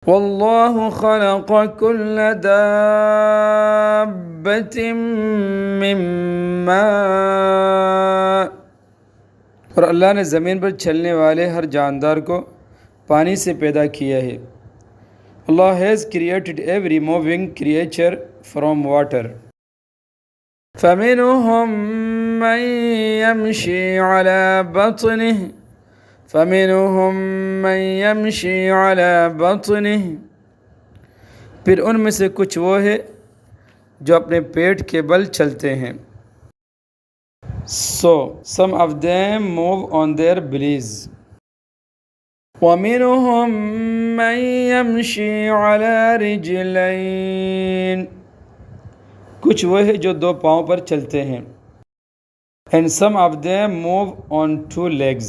واللہ خلق کل دابۃ من ماء، اور اللہ نے زمین پر چلنے والے ہر جاندار کو پانی سے پیدا کیا ہے. Allah has created every moving creature from water. فَمِنْهُمْ مَنْ يَمْشِي عَلَى بَطْنِهِ فَمِنْهُمْ مَنْ يَمْشِي عَلَى بَطْنِهِ، پھر ان میں سے کچھ وہ ہے جو اپنے پیٹ کے بل چلتے ہیں. So some of them move on their bellies. وَمِنْهُمْ مَنْ يَمْشِي عَلَى رِجْلَيْنِ، کچھ وہ ہے جو دو پاؤں پر چلتے ہیں. And some of them move on two legs.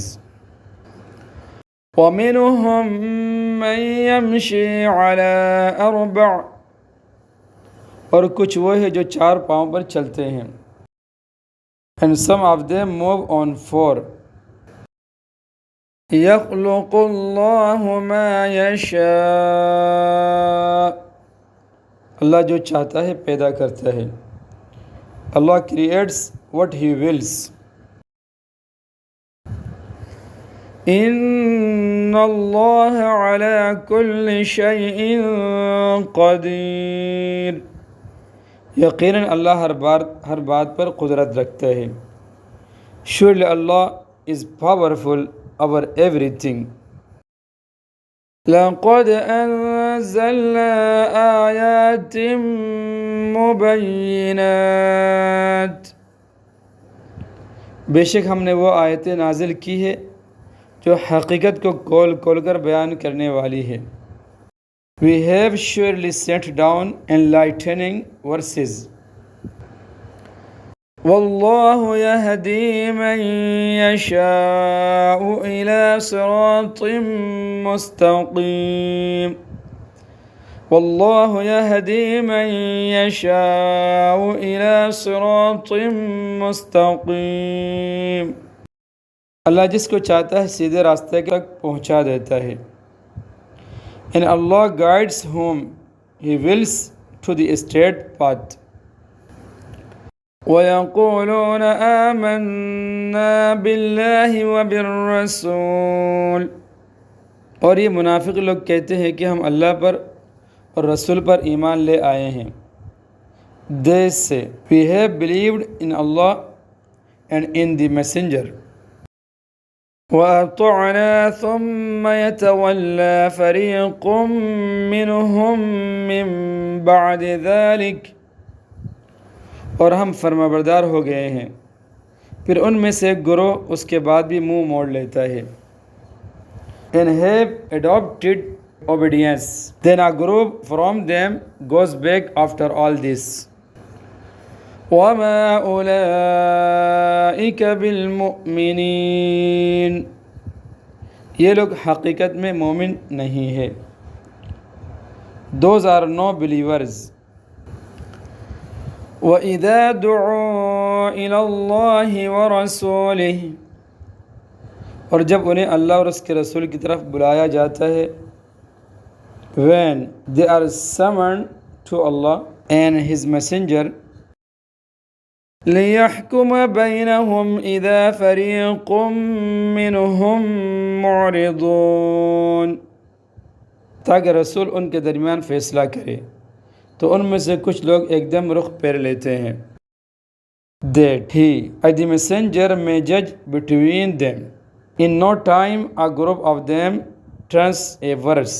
وَمِنْهُمْ مَنْ يَمْشِي عَلَى أَرْبَعٍ، اور کچھ وہ ہے جو چار پاؤں پر چلتے ہیں. And some of them move on four. يَخْلُقُ اللَّهُ مَا يَشَاءُ، اللہ جو چاہتا ہے پیدا کرتا ہے. Allah creates what he wills. ان اللہ علی کل شیء قدیر، یقیناً اللہ ہر بات پر قدرت رکھتا ہے. Surely Allah is powerful over everything. لقد انزلنا آیات مبینات، بے شک ہم نے وہ آیتیں نازل کی ہے جو حقیقت کو کھول کر بیان کرنے والی ہے. We have surely sent down enlightening verses. واللہ یہدی من یشاء الی صراط مستقیم، واللہ یہدی من یشاء الی صراط مستقیم، اللہ جس کو چاہتا ہے سیدھے راستے تک پہنچا دیتا ہے. And Allah guides whom He wills to the straight path. وَيَقُولُونَ آمَنَّا بِاللَّهِ وَبِالرَّسُولِ، اور یہ منافق لوگ کہتے ہیں کہ ہم اللہ پر اور رسول پر ایمان لے آئے ہیں. They say, we have believed in Allah and in the messenger. وَأَطَعْنَا ثُمَّ يَتَوَلَّى فَرِيقٌ مِّنْهُمْ مِّن بَعْدِ ذَلِكَ، اور ہم فرمانبردار ہو گئے ہیں، پھر ان میں سے ایک گروہ اس کے بعد بھی منہ موڑ لیتا ہے. And have adopted obedience, then a group from them goes back after all this. وَمَا أُولَئِكَ بِالْمُؤْمِنِينَ، یہ لوگ حقیقت میں مومن نہیں ہے. Those are no believers. وَإِذَا دُعُوا إِلَى اللَّهِ وَرَسُولِهِ، اور جب انہیں اللہ اور اس کے رسول کی طرف بلایا جاتا ہے. When they are summoned to Allah and His messenger. لِيَحْكُمَ بَيْنَهُمْ إِذَا فَرِيقٌ مِّنْهُمْ مُعْرِضُونَ، تاکہ رسول ان کے درمیان فیصلہ کرے تو ان میں سے کچھ لوگ ایک دم رخ پھیر لیتے ہیں. That he, the messenger, may judge between them. In no time a group of them turns a verse.